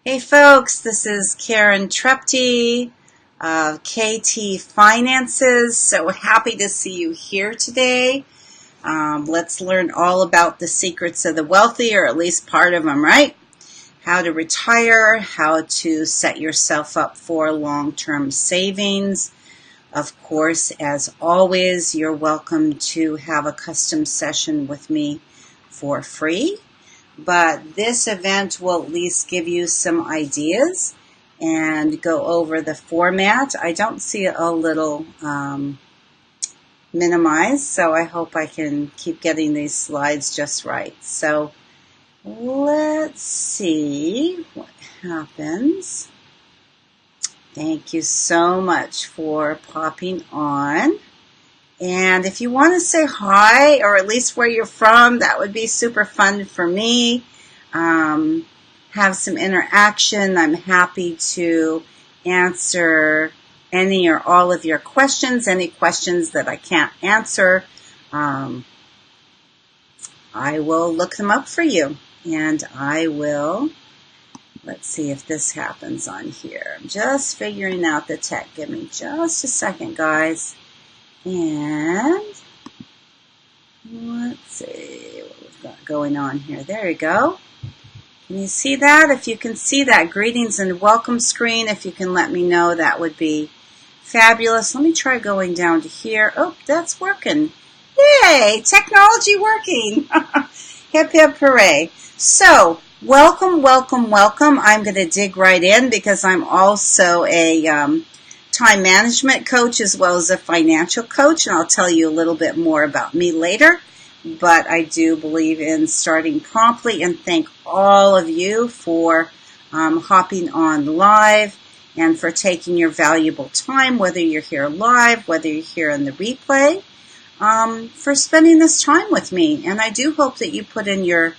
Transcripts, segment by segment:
Hey folks, this is Karen Trepte of KT Finances. So happy to see you here today. Let's learn all about the secrets of the wealthy, or at least part of them, right? How to retire, how to set yourself up for long-term savings. Of course, as always, you're welcome to have a custom session with me for free. But this event will at least give you some ideas and go over the format. I don't see a little minimized, so I hope I can keep getting these slides just right. So let's see what happens. Thank you so much for popping on. And if you want to say hi, or at least where you're from, that would be super fun for me. Have some interaction. I'm happy to answer any or all of your questions. Any questions that I can't answer, I will look them up for you. And I will, let's see if this happens on here. I'm just figuring out the tech. Give me just a second, guys. And let's see what we've got going on here. There you go. Can you see that? If you can see that greetings and welcome screen, if you can let me know, that would be fabulous. Let me try going down to here. Oh, that's working. Yay! Technology working. Hip, hip, hooray. So, welcome, welcome, welcome. I'm going to dig right in because I'm also a time management coach as well as a financial coach, and I'll tell you a little bit more about me later. But I do believe in starting promptly, and thank all of you for hopping on live and for taking your valuable time, whether you're here live, whether you're here in the replay, for spending this time with me. And I do hope that you put in your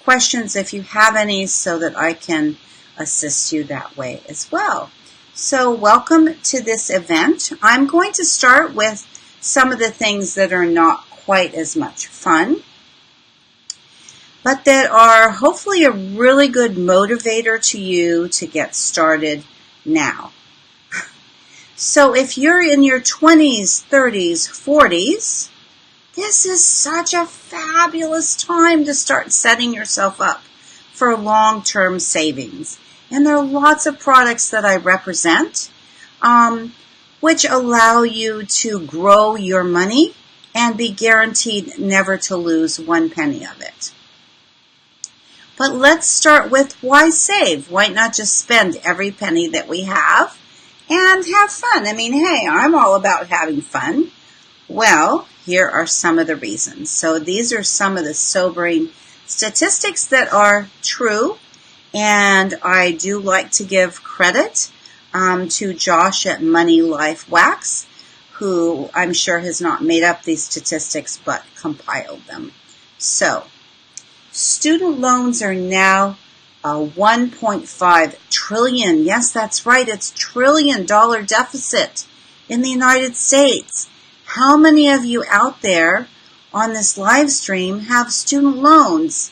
questions if you have any so that I can assist you that way as well. So welcome to this event. I'm going to start with some of the things that are not quite as much fun, but that are hopefully a really good motivator to you to get started now. So if you're in your 20s, 30s, 40s, this is such a fabulous time to start setting yourself up for long-term savings. And there are lots of products that I represent, which allow you to grow your money and be guaranteed never to lose one penny of it. But let's start with why save? Why not just spend every penny that we have and have fun? I mean, hey, I'm all about having fun. Well, here are some of the reasons. So these are some of the sobering statistics that are true. And I do like to give credit to Josh at Money Life Wax, who I'm sure has not made up these statistics but compiled them. So, student loans are now a $1.5 trillion, yes, that's right, it's $1 trillion deficit in the United States. How many of you out there on this live stream have student loans?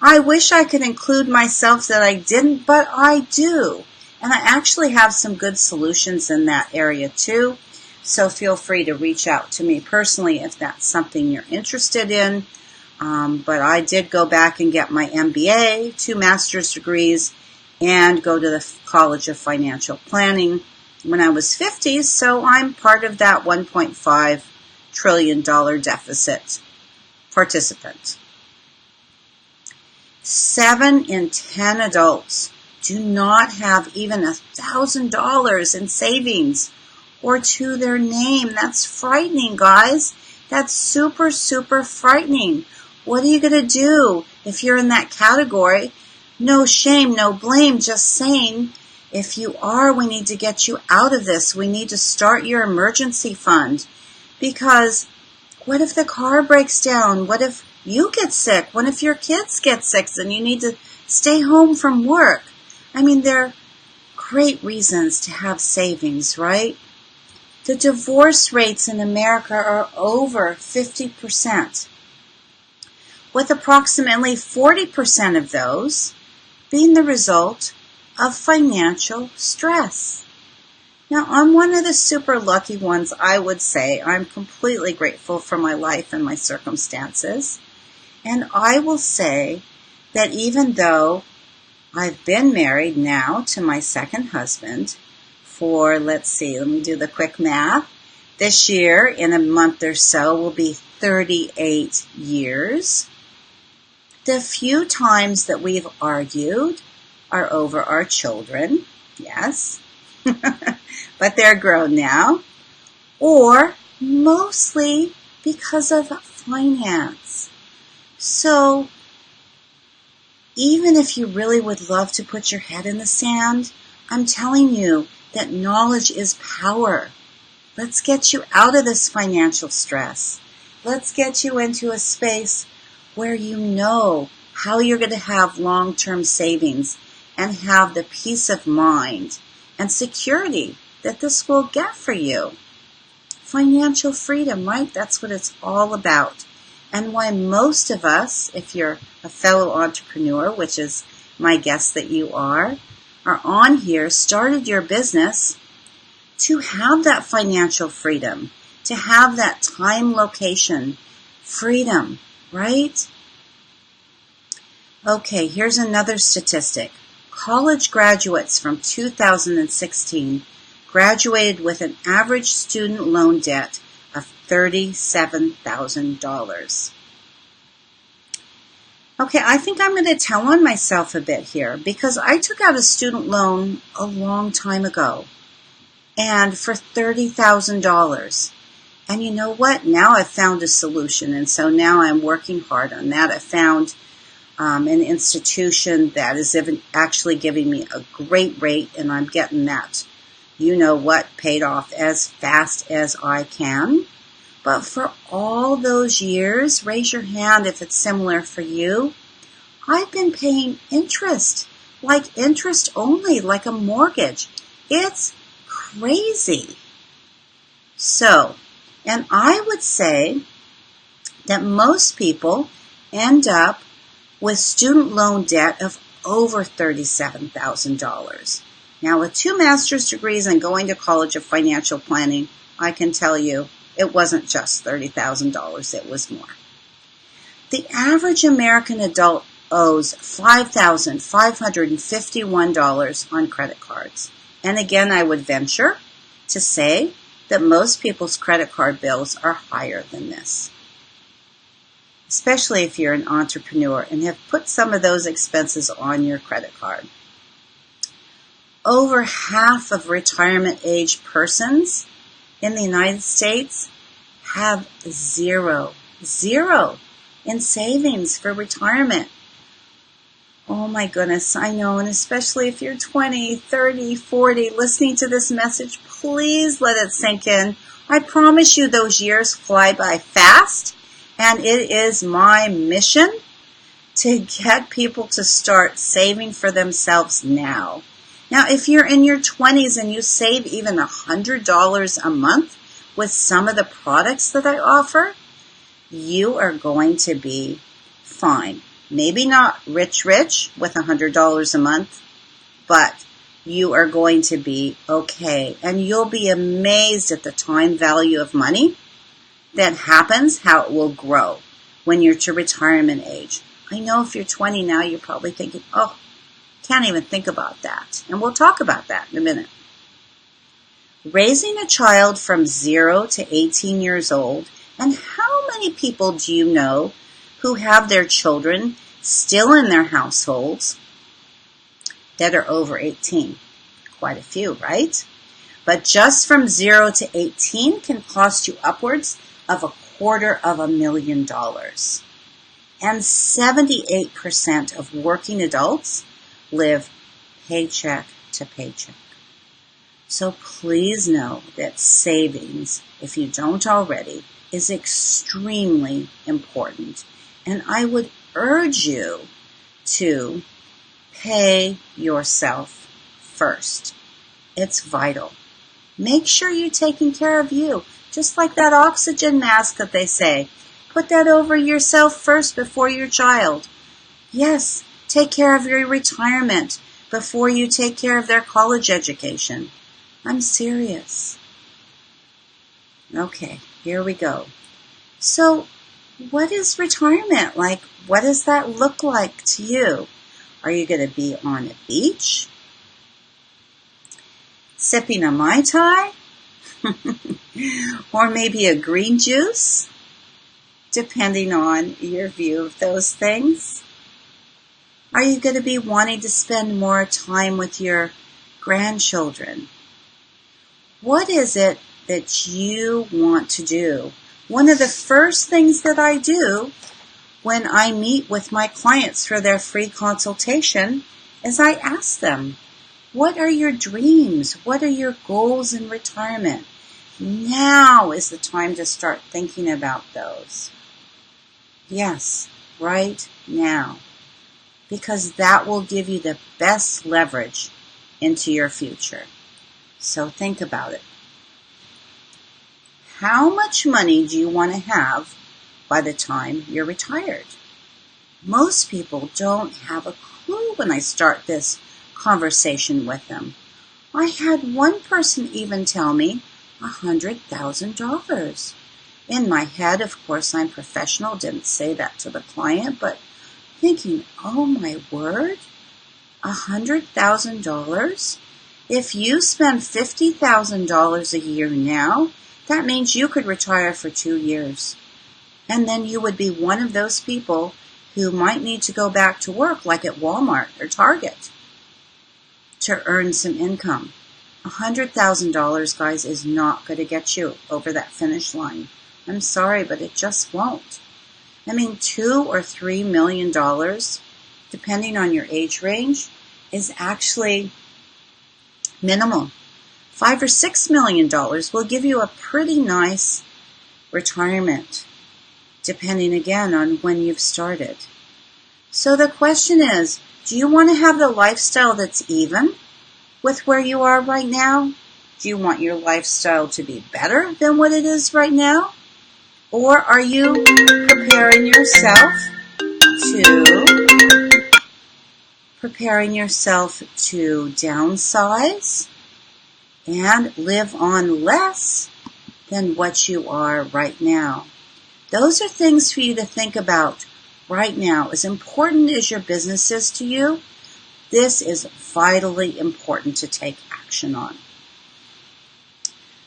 I wish I could include myself that I didn't, but I do. And I actually have some good solutions in that area too. So feel free to reach out to me personally if that's something you're interested in. But I did go back and get my MBA, 2 master's degrees, and go to the College of Financial Planning when I was 50. So I'm part of that $1.5 trillion deficit participant. 7 in 10 adults do not have even $1,000 in savings or to their name. That's frightening, guys. That's super, super frightening. What are you going to do if you're in that category? No shame, no blame, just saying, if you are, we need to get you out of this. We need to start your emergency fund. Because what if the car breaks down? What if you get sick? What if your kids get sick and you need to stay home from work? I mean, there are great reasons to have savings, right? The divorce rates in America are over 50%, with approximately 40% of those being the result of financial stress. Now, I'm one of the super lucky ones, I would say. I'm completely grateful for my life and my circumstances. And I will say that even though I've been married now to my second husband for, let me do the quick math. This year, in a month or so, will be 38 years. The few times that we've argued are over our children, yes, but they're grown now, or mostly because of finance. So even if you really would love to put your head in the sand, I'm telling you that knowledge is power. Let's get you out of this financial stress. Let's get you into a space where you know how you're going to have long-term savings and have the peace of mind and security that this will get for you. Financial freedom, right? That's what it's all about. And why most of us, if you're a fellow entrepreneur, which is my guess that you are on here, started your business to have that financial freedom, to have that time, location freedom, right? Okay, here's another statistic. College graduates from 2016 graduated with an average student loan debt of $37,000. Okay, I think I'm going to tell on myself a bit here because I took out a student loan a long time ago and for $30,000. And you know what? Now I've found a solution, and so now I'm working hard on that. I found an institution that is actually giving me a great rate, and I'm getting that, you know what, paid off as fast as I can. But for all those years, raise your hand if it's similar for you, I've been paying interest, like interest only, like a mortgage. It's crazy. So, and I would say that most people end up with student loan debt of over $37,000. Now, with 2 master's degrees and going to college of financial planning, I can tell you it wasn't just $30,000, it was more. The average American adult owes $5,551 on credit cards. And again, I would venture to say that most people's credit card bills are higher than this, especially if you're an entrepreneur and have put some of those expenses on your credit card. Over half of retirement age persons in the United States have zero in savings for retirement. Oh my goodness, I know, and especially if you're 20, 30, 40, listening to this message, please let it sink in. I promise you those years fly by fast, and it is my mission to get people to start saving for themselves now. Now, if you're in your 20s and you save even $100 a month with some of the products that I offer, you are going to be fine. Maybe not rich with $100 a month, but you are going to be okay. And you'll be amazed at the time value of money that happens, how it will grow when you're to retirement age. I know if you're 20 now, you're probably thinking, oh, can't even think about that. And we'll talk about that in a minute. Raising a child from 0 to 18 years old, and how many people do you know who have their children still in their households that are over 18? Quite a few, right? But just from 0 to 18 can cost you upwards of $250,000. And 78% of working adults live paycheck to paycheck. So please know that savings, if you don't already, is extremely important. And I would urge you to pay yourself first. It's vital. Make sure you're taking care of you. Just like that oxygen mask that they say. Put that over yourself first before your child. Yes, take care of your retirement. before you take care of their college education. I'm serious. Okay, here we go. So, what is retirement like? What does that look like to you? Are you going to be on a beach? Sipping a Mai Tai? Or maybe a green juice? Depending on your view of those things. Are you going to be wanting to spend more time with your grandchildren? What is it that you want to do? One of the first things that I do when I meet with my clients for their free consultation is I ask them, what are your dreams? What are your goals in retirement? Now is the time to start thinking about those. Yes, right now. Because that will give you the best leverage into your future. So think about it. How much money do you want to have by the time you're retired? Most people don't have a clue when I start this conversation with them. I had one person even tell me $100,000. In my head, of course, I'm professional, didn't say that to the client, but thinking, oh my word, $100,000? If you spend $50,000 a year now, that means you could retire for 2 years. And then you would be one of those people who might need to go back to work, like at Walmart or Target, to earn some income. $100,000, guys, is not going to get you over that finish line. I'm sorry, but it just won't. I mean, $2 or $3 million, depending on your age range, is actually minimal. $5 or $6 million will give you a pretty nice retirement, depending again on when you've started. So the question is, do you want to have the lifestyle that's even with where you are right now? Do you want your lifestyle to be better than what it is right now? Or are you preparing yourself to downsize and live on less than what you are right now? Those are things for you to think about right now. As important as your business is to you, this is vitally important to take action on.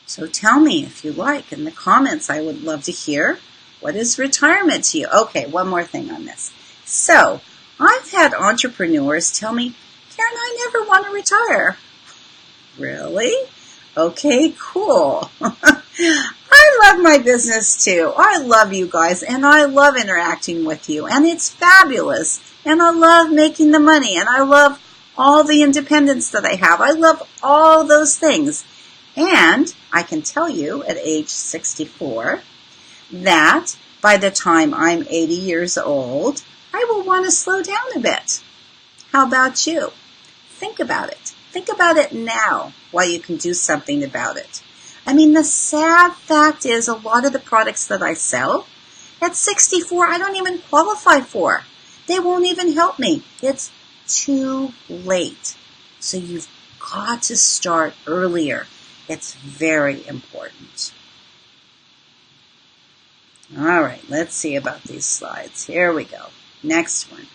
So tell me if you like in the comments. I would love to hear, what is retirement to you? Okay, one more thing on this. So I've had entrepreneurs tell me, Karen, I never want to retire. Really? Okay, cool. I love my business too. I love you guys, and I love interacting with you, and it's fabulous. And I love making the money, and I love all the independence that I have. I love all those things. And I can tell you at age 64 that by the time I'm 80 years old, I will want to slow down a bit. How about you? Think about it. Think about it now while you can do something about it. I mean, the sad fact is a lot of the products that I sell at 64, I don't even qualify for. They won't even help me. It's too late. So you've got to start earlier. It's very important. All right, let's see about these slides. Here we go. Next one.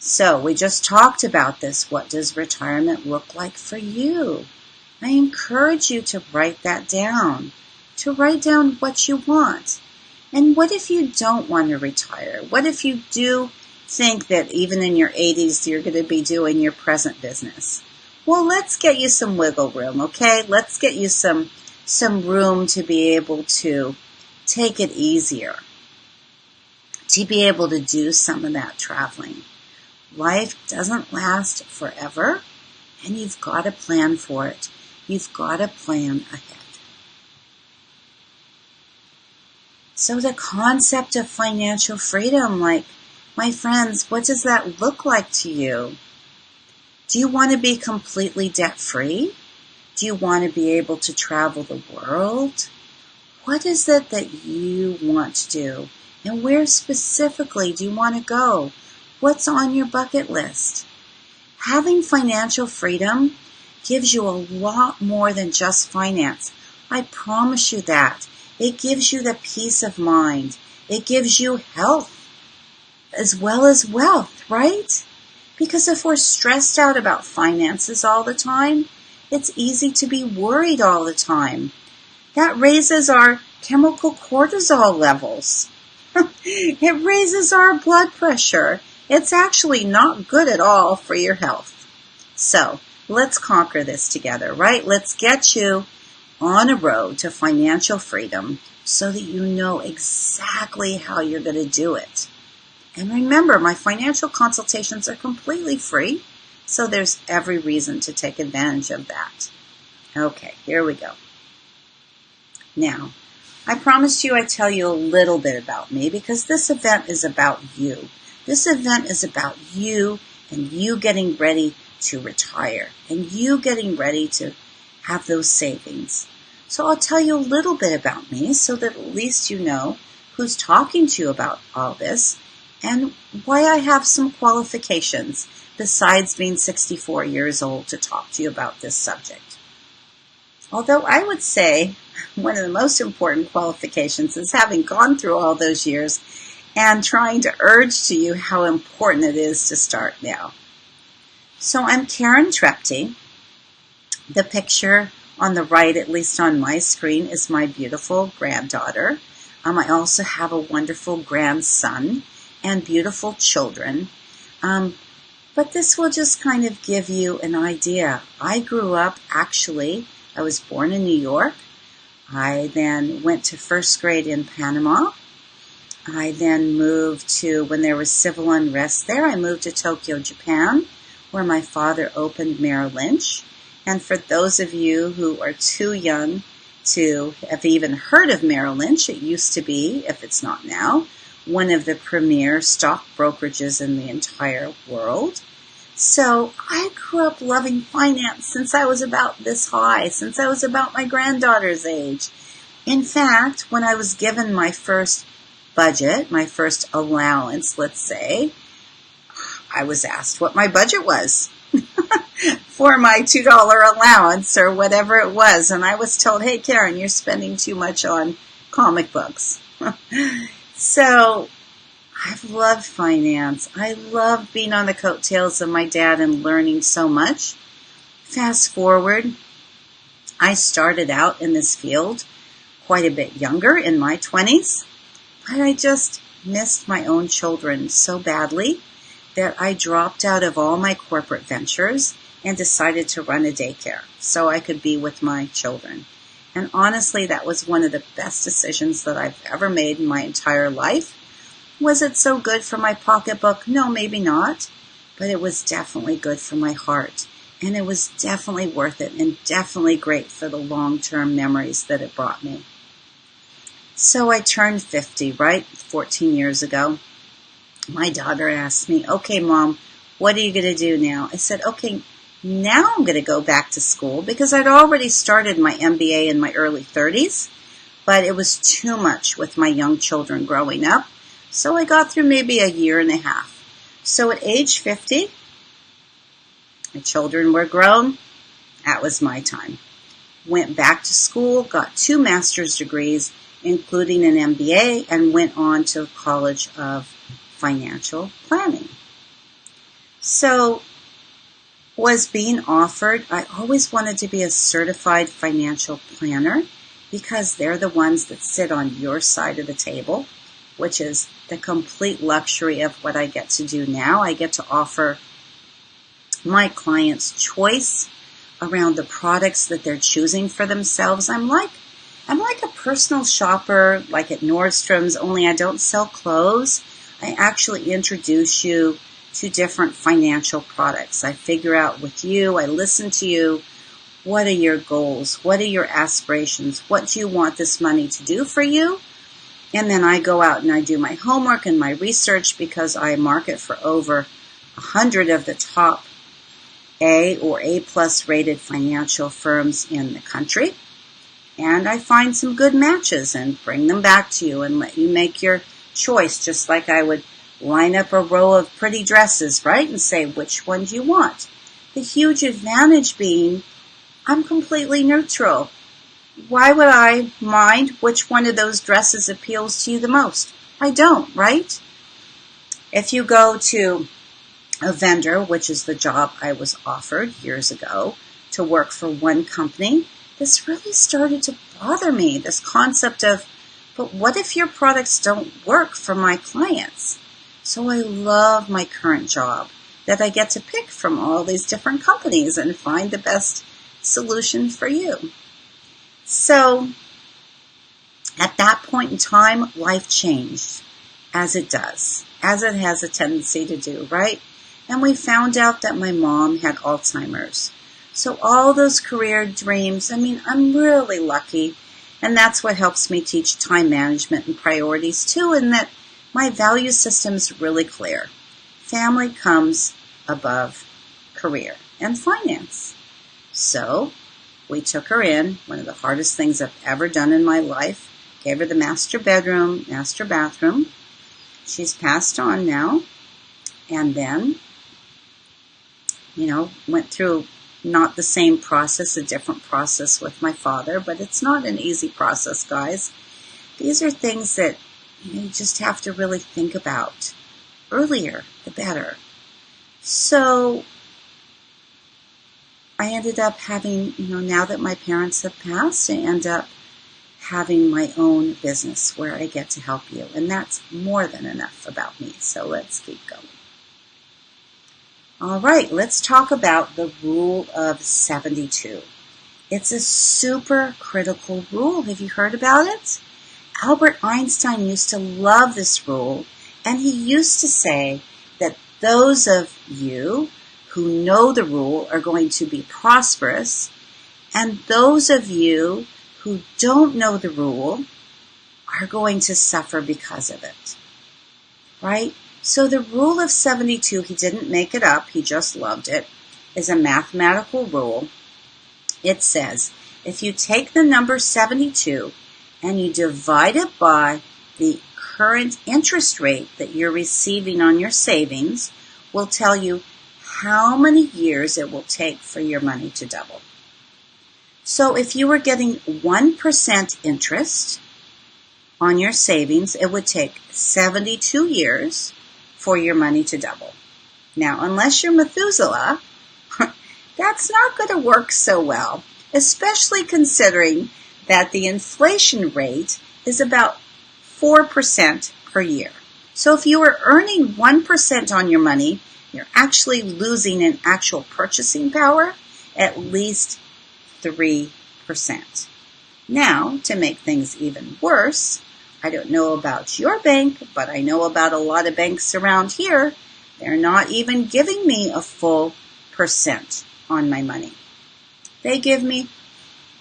So we just talked about this. What does retirement look like for you? I encourage you to write that down, to write down what you want. And what if you don't want to retire? What if you do think that even in your 80s you're going to be doing your present business? Well, let's get you some wiggle room, okay? Let's get you some room to be able to take it easier, to be able to do some of that traveling. Life doesn't last forever, and you've got to plan for it. You've got to plan ahead. So the concept of financial freedom, like, my friends, what does that look like to you? Do you want to be completely debt-free? Do you want to be able to travel the world? What is it that you want to do? And where specifically do you want to go? What's on your bucket list? Having financial freedom gives you a lot more than just finance. I promise you that. It gives you the peace of mind. It gives you health as well as wealth, right? Because if we're stressed out about finances all the time, it's easy to be worried all the time. That raises our chemical cortisol levels. It raises our blood pressure. It's actually not good at all for your health. So let's conquer this together, right? Let's get you on a road to financial freedom so that you know exactly how you're going to do it. And remember, my financial consultations are completely free, so there's every reason to take advantage of that. Okay, here we go. Now, I promised you I'd tell you a little bit about me because this event is about you. This event is about you and you getting ready to retire and you getting ready to have those savings. So I'll tell you a little bit about me so that at least you know who's talking to you about all this and why I have some qualifications besides being 64 years old to talk to you about this subject. Although I would say one of the most important qualifications is having gone through all those years and trying to urge to you how important it is to start now. So I'm Karen Trepte. The picture on the right, at least on my screen, is my beautiful granddaughter. I also have a wonderful grandson and beautiful children. But this will just kind of give you an idea. I grew up, I was born in New York. I then went to first grade in Panama. I then moved to, when there was civil unrest there, I moved to Tokyo, Japan, where my father opened Merrill Lynch. And for those of you who are too young to have even heard of Merrill Lynch, it used to be, if it's not now, one of the premier stock brokerages in the entire world. So I grew up loving finance since I was about this high, since I was about my granddaughter's age. In fact, when I was given my first budget, my first allowance, let's say, I was asked what my budget was for my $2 allowance or whatever it was. And I was told, hey, Karen, you're spending too much on comic books. So I've loved finance. I love being on the coattails of my dad and learning so much. Fast forward, I started out in this field quite a bit younger, in my 20s, but I just missed my own children so badly that I dropped out of all my corporate ventures and decided to run a daycare so I could be with my children. And honestly, that was one of the best decisions that I've ever made in my entire life. Was it so good for my pocketbook? No, maybe not. But it was definitely good for my heart. And it was definitely worth it and definitely great for the long-term memories that it brought me. So I turned 50, right? 14 years ago. My daughter asked me, okay, Mom, what are you going to do now? I said, okay, now I'm going to go back to school because I'd already started my MBA in my early 30s, but it was too much with my young children growing up. So I got through maybe a year and a half. So at age 50, my children were grown. That was my time. Went back to school, got 2 master's degrees, including an MBA, and went on to College of Financial Planning. So was being offered, I always wanted to be a certified financial planner because they're the ones that sit on your side of the table, which is the complete luxury of what I get to do now. I get to offer my clients choice around the products that they're choosing for themselves. I'm like a personal shopper, like at Nordstrom's, only I don't sell clothes. I actually introduce you to different financial products. I figure out with you, I listen to you, what are your goals? What are your aspirations? What do you want this money to do for you? And then I go out and I do my homework and my research because I market for over 100 of the top A or A+ rated financial firms in the country. And I find some good matches and bring them back to you and let you make your choice, just like I would line up a row of pretty dresses, right? And say, which one do you want? The huge advantage being I'm completely neutral. Why would I mind which one of those dresses appeals to you the most? I don't, right? If you go to a vendor, which is the job I was offered years ago, to work for one company, this really started to bother me, this concept of, but what if your products don't work for my clients? So I love my current job, that I get to pick from all these different companies and find the best solution for you. So at that point in time, life changed, as it does, as it has a tendency to do, right? And we found out that my mom had Alzheimer's. So all those career dreams, I'm really lucky. And that's what helps me teach time management and priorities too, and that my value system is really clear. Family comes above career and finance. So we took her in, one of the hardest things I've ever done in my life, gave her the master bedroom, master bathroom. She's passed on now. And then, went through not the same process, a different process with my father, but it's not an easy process, guys. These are things that you just have to really think about. Earlier, the better. So I ended up having, now that my parents have passed, I end up having my own business where I get to help you. And that's more than enough about me. So let's keep going. All right, let's talk about the rule of 72. It's a super critical rule. Have you heard about it? Albert Einstein used to love this rule, and he used to say that those of you who know the rule are going to be prosperous, and those of you who don't know the rule are going to suffer because of it. Right? So the rule of 72, he didn't make it up, he just loved it, is a mathematical rule. It says, if you take the number 72 and you divide it by the current interest rate that you're receiving on your savings, will tell you how many years it will take for your money to double. So if you were getting 1% interest on your savings, it would take 72 years for your money to double. Now, unless you're Methuselah, that's not going to work so well, especially considering that the inflation rate is about 4% per year. So if you are earning 1% on your money, you're actually losing in actual purchasing power at least 3%. Now, to make things even worse, I don't know about your bank, but I know about a lot of banks around here. They're not even giving me a full percent on my money. They give me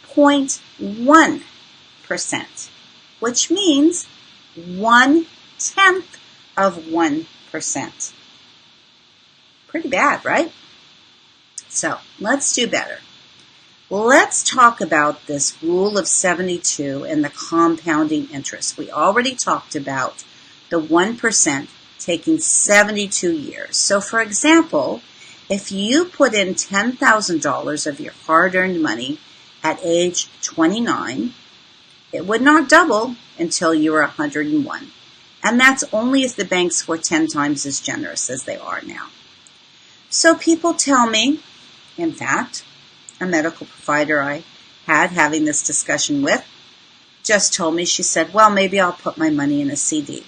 0.1%, which means 1/10 of 1%. Pretty bad, right? So let's do better. Let's talk about this rule of 72 and the compounding interest. We already talked about the 1% taking 72 years. So for example, if you put in $10,000 of your hard-earned money at age 29, it would not double until you were 101. And that's only if the banks were 10 times as generous as they are now. So people tell me, in fact, a medical provider I had having this discussion with just told me, she said, well, maybe I'll put my money in a CD.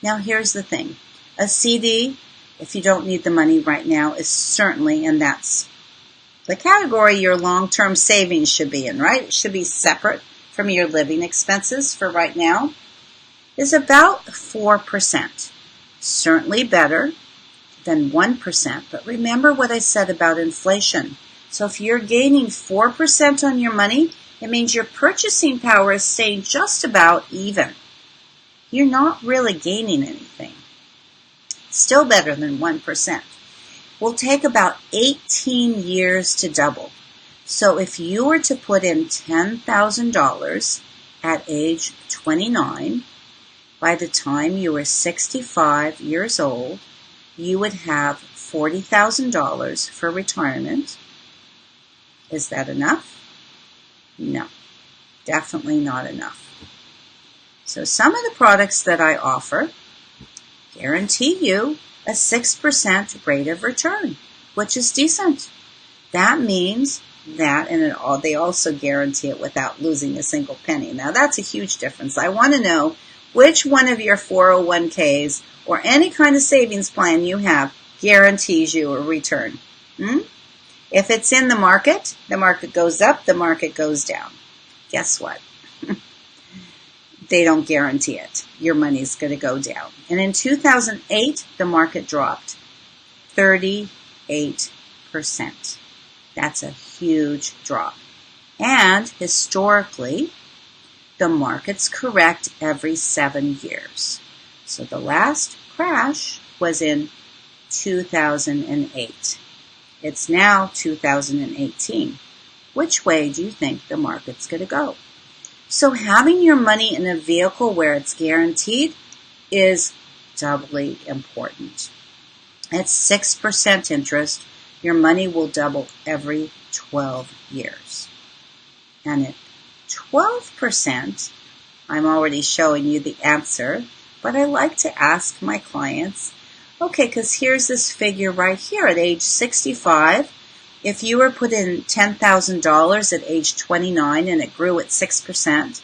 Now, here's the thing. A CD, if you don't need the money right now, is certainly, and that's the category your long-term savings should be in, right? It should be separate from your living expenses for right now, is about 4%. Certainly better than 1%, but remember what I said about inflation. So if you're gaining 4% on your money, it means your purchasing power is staying just about even. You're not really gaining anything. Still better than 1%. Will take about 18 years to double. So if you were to put in $10,000 at age 29, by the time you were 65 years old, you would have $40,000 for retirement. Is that enough? No, definitely not enough. So some of the products that I offer guarantee you a 6% rate of return, which is decent. That means that, and they also guarantee it without losing a single penny. Now that's a huge difference. I want to know which one of your 401ks or any kind of savings plan you have guarantees you a return. If it's in the market goes up, the market goes down. Guess what? They don't guarantee it. Your money's going to go down. And in 2008, the market dropped 38%. That's a huge drop. And historically, the markets correct every 7 years. So the last crash was in 2008. It's now 2018. Which way do you think the market's going to go? So having your money in a vehicle where it's guaranteed is doubly important. At 6% interest, your money will double every 12 years. And at 12%, I'm already showing you the answer, but I like to ask my clients, okay, because here's this figure right here at age 65. If you were put in $10,000 at age 29 and it grew at 6%,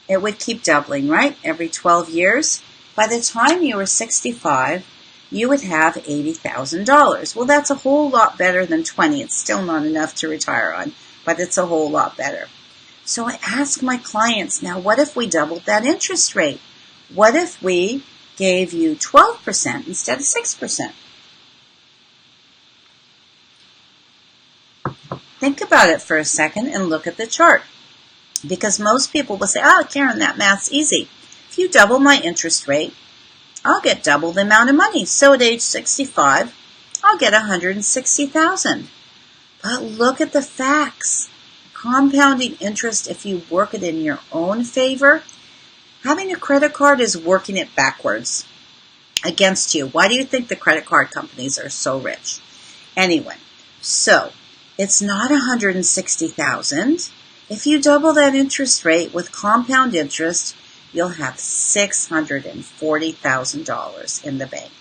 it would keep doubling, right? Every 12 years. By the time you were 65, you would have $80,000. Well, that's a whole lot better than 20. It's still not enough to retire on, but it's a whole lot better. So I ask my clients, now what if we doubled that interest rate? What if we gave you 12% instead of 6%? Think about it for a second and look at the chart. Because most people will say, oh, Karen, that math's easy. If you double my interest rate, I'll get double the amount of money. So at age 65, I'll get $160,000. But look at the facts. Compounding interest, if you work it in your own favor, having a credit card is working it backwards against you. Why do you think the credit card companies are so rich? Anyway, so it's not $160,000. If you double that interest rate with compound interest, you'll have $640,000 in the bank.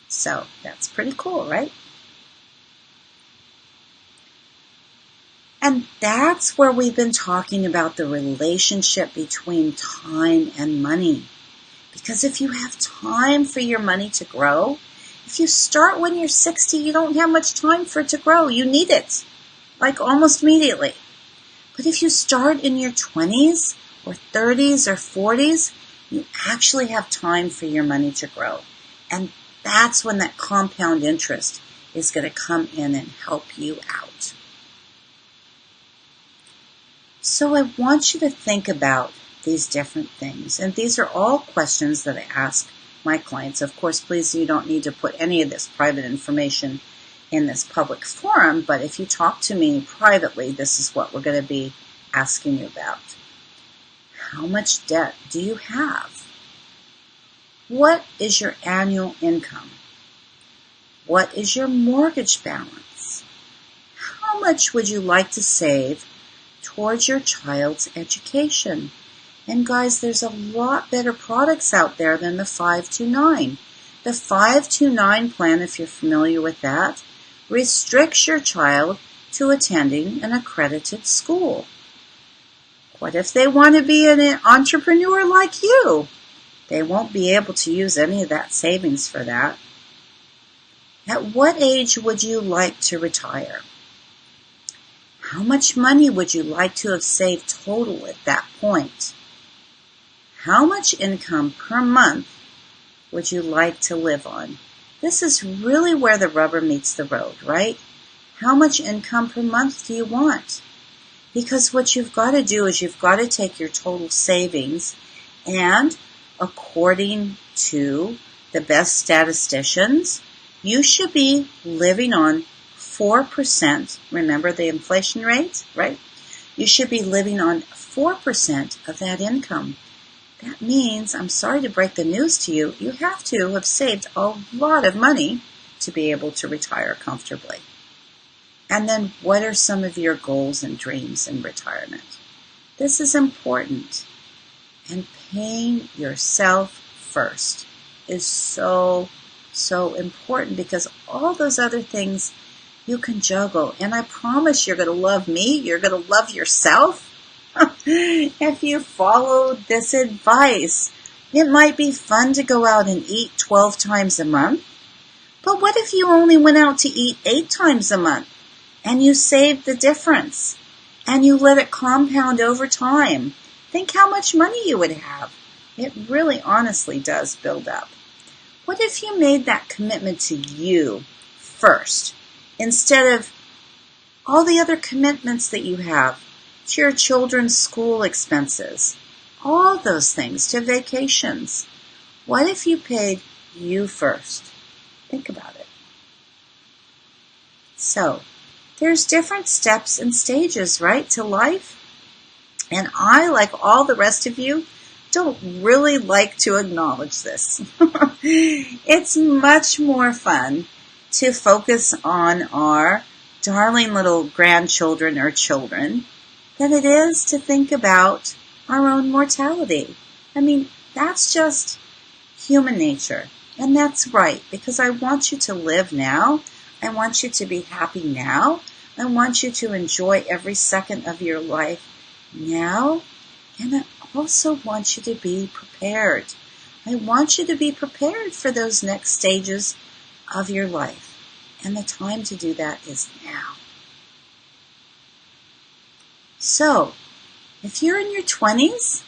So that's pretty cool, right? And that's where we've been talking about the relationship between time and money. Because if you have time for your money to grow, if you start when you're 60, you don't have much time for it to grow. You need it, like almost immediately. But if you start in your 20s or 30s or 40s, you actually have time for your money to grow. And that's when that compound interest is going to come in and help you out. So I want you to think about these different things. And these are all questions that I ask my clients. Of course, please, you don't need to put any of this private information in this public forum, but if you talk to me privately, this is what we're going to be asking you about. How much debt do you have? What is your annual income? What is your mortgage balance? How much would you like to save towards your child's education? And guys, there's a lot better products out there than the 529. The 529 plan, if you're familiar with that, restricts your child to attending an accredited school. What if they want to be an entrepreneur like you? They won't be able to use any of that savings for that. At what age would you like to retire? How much money would you like to have saved total at that point? How much income per month would you like to live on? This is really where the rubber meets the road, right? How much income per month do you want? Because what you've got to do is you've got to take your total savings and according to the best statisticians, you should be living on 4%. Remember the inflation rate, right? You should be living on 4% of that income. that means, I'm sorry to break the news to you, you have to have saved a lot of money to be able to retire comfortably. And then what are some of your goals and dreams in retirement? This is important. And paying yourself first is so, so important, because all those other things you can juggle. And I promise you're going to love me. You're going to love yourself. If you follow this advice. It might be fun to go out and eat 12 times a month. But what if you only went out to eat 8 times a month and you saved the difference and you let it compound over time? Think how much money you would have. It really honestly does build up. What if you made that commitment to you first instead of all the other commitments that you have to your children's school expenses, all those things, to vacations? What if you paid you first? Think about it. So, there's different steps and stages, right, to life? And I, like all the rest of you, don't really like to acknowledge this. It's much more fun to focus on our darling little grandchildren or children than it is to think about our own mortality. I mean, that's just human nature. And that's right, because I want you to live now. I want you to be happy now. I want you to enjoy every second of your life now. And I also want you to be prepared. I want you to be prepared for those next stages of your life. And the time to do that is now. So, if you're in your 20s,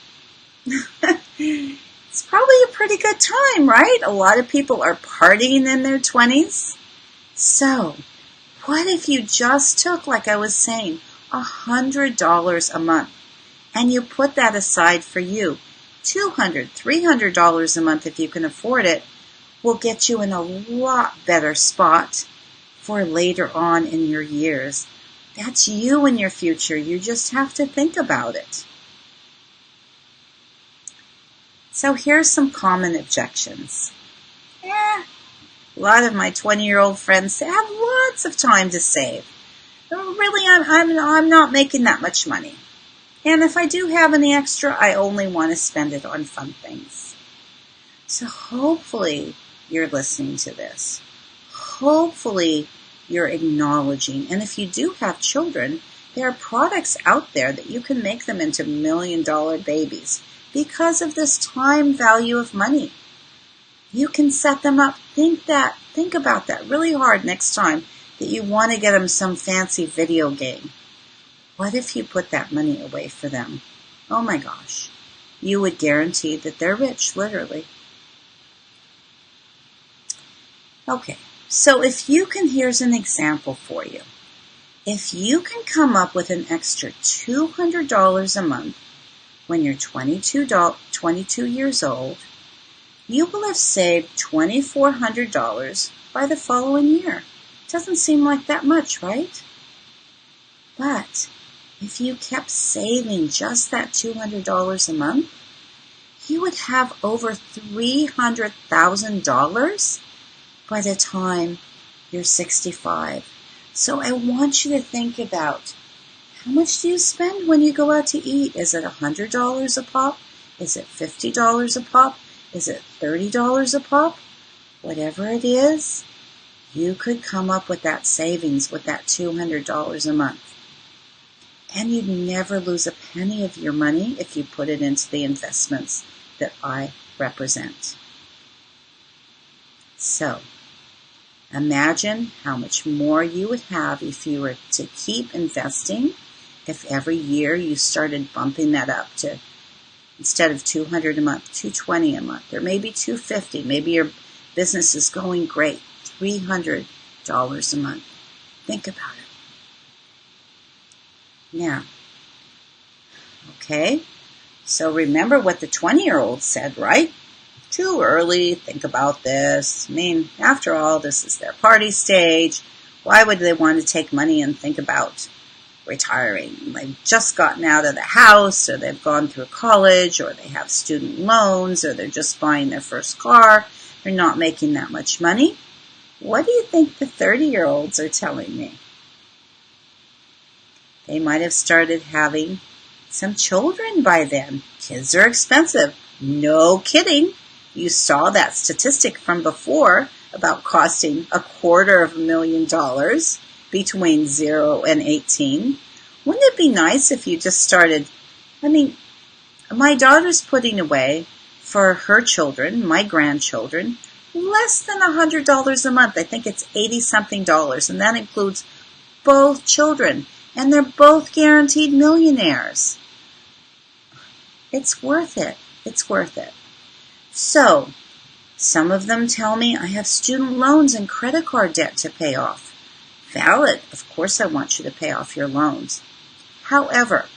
it's probably a pretty good time, right? A lot of people are partying in their 20s. So, what if you just took, like I was saying, $100 a month and you put that aside for you? $200, $300 a month, if you can afford it, will get you in a lot better spot for later on in your years. That's you in your future. You just have to think about it. So here's some common objections. A lot of my 20-year-old friends say, I have lots of time to save. Really, I'm not making that much money. And if I do have any extra, I only want to spend it on fun things. So hopefully you're listening to this. Hopefully you're acknowledging. And if you do have children, there are products out there that you can make them into $1 million babies because of this time value of money. You can set them up. Think about that really hard next time that you want to get them some fancy video game. What if you put that money away for them? Oh my gosh. You would guarantee that they're rich, literally. Okay, so if you can, here's an example for you. If you can come up with an extra $200 a month when you're 22 years old, you will have saved $2,400 by the following year. Doesn't seem like that much, right? But if you kept saving just that $200 a month, you would have over $300,000 by the time you're 65. So I want you to think about, how much do you spend when you go out to eat? Is it $100 a pop? Is it $50 a pop? Is it $30 a pop? Whatever it is, you could come up with that savings with that $200 a month. And you'd never lose a penny of your money if you put it into the investments that I represent. So, imagine how much more you would have if you were to keep investing, if every year you started bumping that up to, instead of $200 a month, $220 a month, or maybe $250. Maybe your business is going great, $300 a month. Think about it. Now, okay, so remember what the 20-year-old said, right? Too early, think about this. I mean, after all, this is their party stage. Why would they want to take money and think about retiring. They've just gotten out of the house, or they've gone through college, or they have student loans, or they're just buying their first car. They're not making that much money. What do you think the 30-year-olds are telling me? They might have started having some children by then. Kids are expensive. No kidding. You saw that statistic from before about costing $250,000 between 0 and 18. Wouldn't it be nice if you just started? My daughter's putting away for her children, my grandchildren, less than $100 a month. I think it's $80-something, and that includes both children, and they're both guaranteed millionaires. It's worth it. It's worth it. So, some of them tell me I have student loans and credit card debt to pay off. Valid. Of course I want you to pay off your loans. However,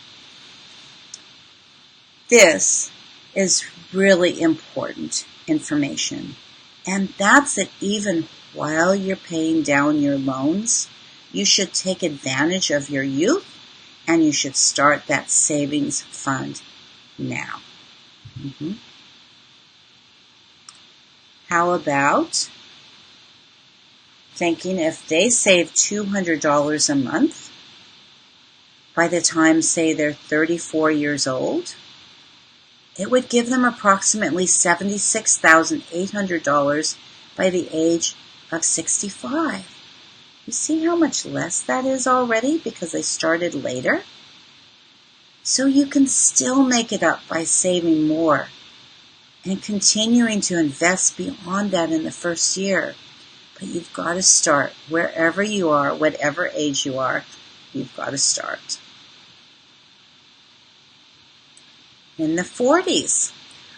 this is really important information. And that's that even while you're paying down your loans, you should take advantage of your youth and you should start that savings fund now. How about thinking if they save $200 a month by the time, say, they're 34 years old, it would give them approximately $76,800 by the age of 65. You see how much less that is already because they started later? So you can still make it up by saving more and continuing to invest beyond that in the first year. But you've got to start wherever you are, whatever age you are, you've got to start. In the 40s.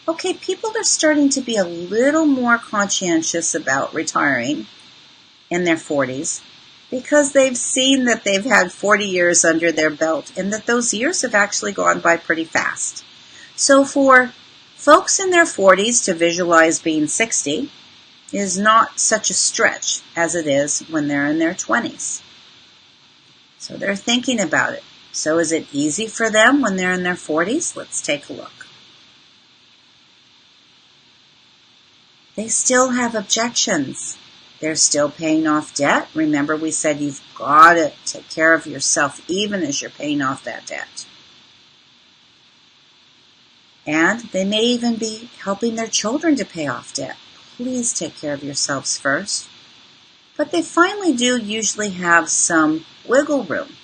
Okay, people are starting to be a little more conscientious about retiring in their 40s because they've seen that they've had 40 years under their belt and that those years have actually gone by pretty fast. So for folks in their 40s to visualize being 60 is not such a stretch as it is when they're in their 20s. So they're thinking about it. So is it easy for them when they're in their 40s? Let's take a look. They still have objections. They're still paying off debt. Remember, we said you've got to take care of yourself even as you're paying off that debt. And they may even be helping their children to pay off debt. Please take care of yourselves first. But they finally do usually have some wiggle room.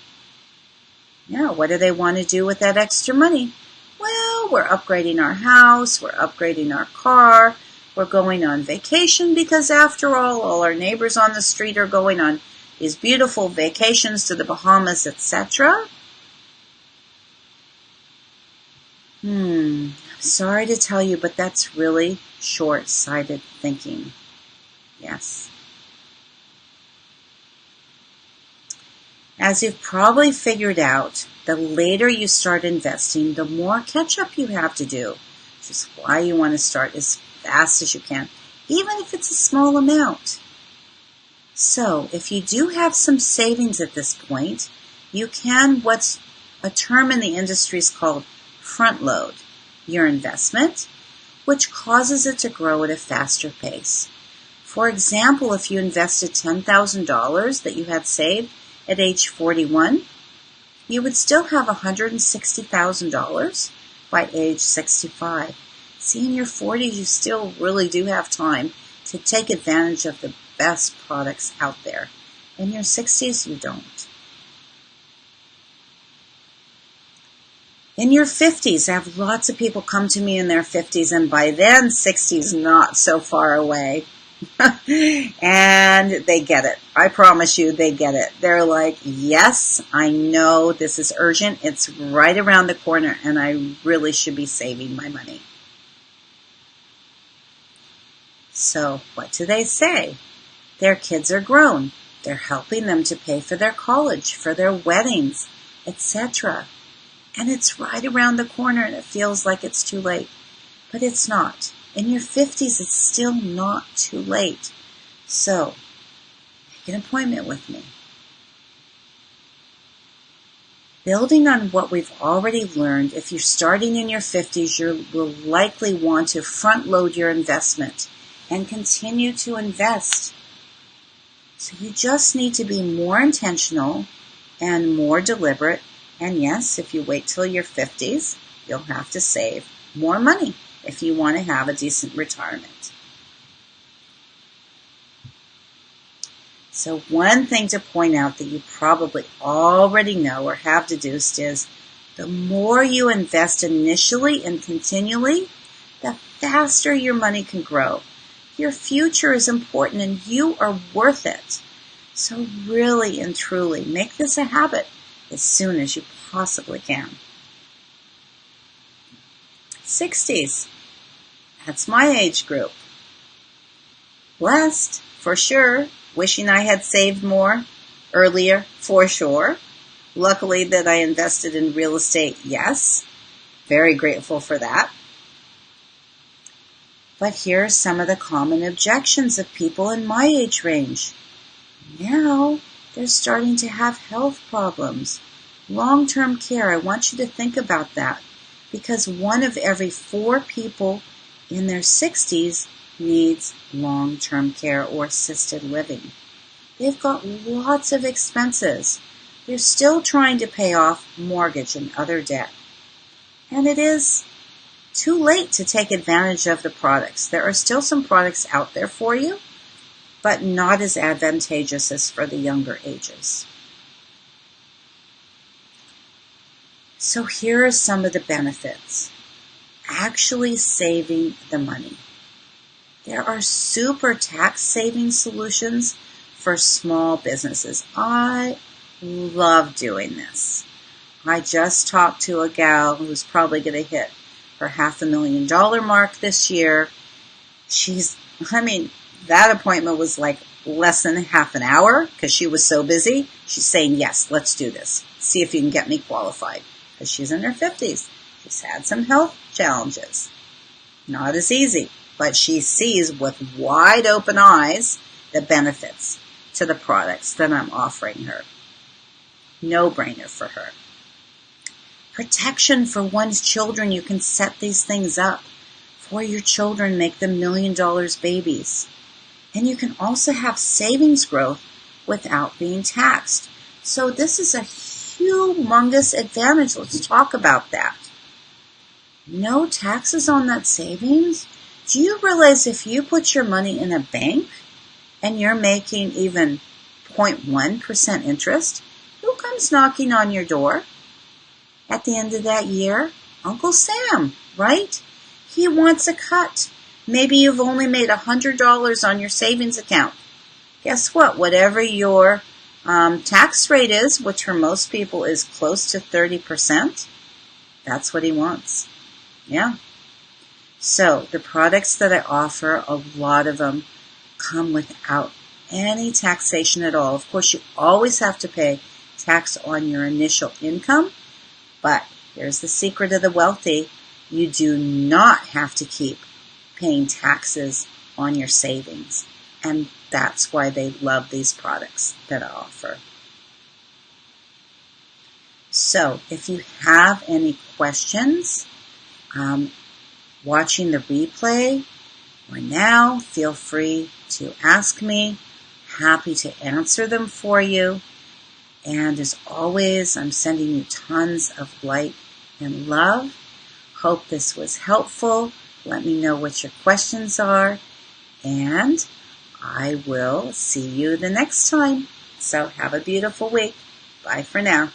Now, what do they want to do with that extra money? Well, we're upgrading our house, we're upgrading our car, we're going on vacation because after all our neighbors on the street are going on these beautiful vacations to the Bahamas, etc. I'm sorry to tell you, but that's really short-sighted thinking. Yes. As you've probably figured out, the later you start investing, the more catch-up you have to do, which is why you want to start as fast as you can, even if it's a small amount. So, if you do have some savings at this point, you can, what's a term in the industry is called front load your investment, which causes it to grow at a faster pace. For example, if you invested $10,000 that you had saved at age 41, you would still have $160,000 by age 65. See, in your 40s, you still really do have time to take advantage of the best products out there. In your 60s, you don't. In your 50s, I have lots of people come to me in their 50s, and by then, 60 is not so far away. And they get it. I promise you, they get it. They're like, yes, I know this is urgent. It's right around the corner, and I really should be saving my money. So what do they say? Their kids are grown. They're helping them to pay for their college, for their weddings, etc. And it's right around the corner, and it feels like it's too late. But it's not. In your 50s, it's still not too late. So, make an appointment with me. Building on what we've already learned, if you're starting in your 50s, you will likely want to front load your investment and continue to invest. So you just need to be more intentional and more deliberate. And yes, if you wait till your 50s, you'll have to save more money if you want to have a decent retirement. So one thing to point out that you probably already know or have deduced is the more you invest initially and continually, the faster your money can grow. Your future is important and you are worth it. So really and truly make this a habit as soon as you possibly can. 60s. That's my age group. Blessed, for sure. Wishing I had saved more earlier, for sure. Luckily that I invested in real estate, yes. Very grateful for that. But here are some of the common objections of people in my age range. Now they're starting to have health problems. Long-term care, I want you to think about that. Because 1 of every 4 people in their 60s needs long-term care or assisted living. They've got lots of expenses. They're still trying to pay off mortgage and other debt. And it is too late to take advantage of the products. There are still some products out there for you, but not as advantageous as for the younger ages. So here are some of the benefits. Actually saving the money. There are super tax saving solutions for small businesses. I love doing this. I just talked to a gal who's probably going to hit her $500,000 mark this year. That appointment was like less than half an hour because she was so busy. She's saying, yes, let's do this. See if you can get me qualified. Because she's in her 50s. She's had some health challenges. Not as easy. But she sees with wide open eyes the benefits to the products that I'm offering her. No-brainer for her. Protection for one's children. You can set these things up for your children, make them $1 million babies. And you can also have savings growth without being taxed. So this is a humongous advantage. Let's talk about that. No taxes on that savings? Do you realize if you put your money in a bank and you're making even 0.1% interest, who comes knocking on your door at the end of that year? Uncle Sam, right? He wants a cut. Maybe you've only made $100 on your savings account. Guess what? Whatever your tax rate is, which for most people is close to 30%, that's what he wants. Yeah. So the products that I offer, a lot of them come without any taxation at all. Of course, you always have to pay tax on your initial income, but here's the secret of the wealthy. You do not have to keep paying taxes on your savings. And that's why they love these products that I offer. So if you have any questions, watching the replay or now, feel free to ask me. Happy to answer them for you. And as always, I'm sending you tons of light and love. Hope this was helpful. Let me know what your questions are. And I will see you the next time. So have a beautiful week. Bye for now.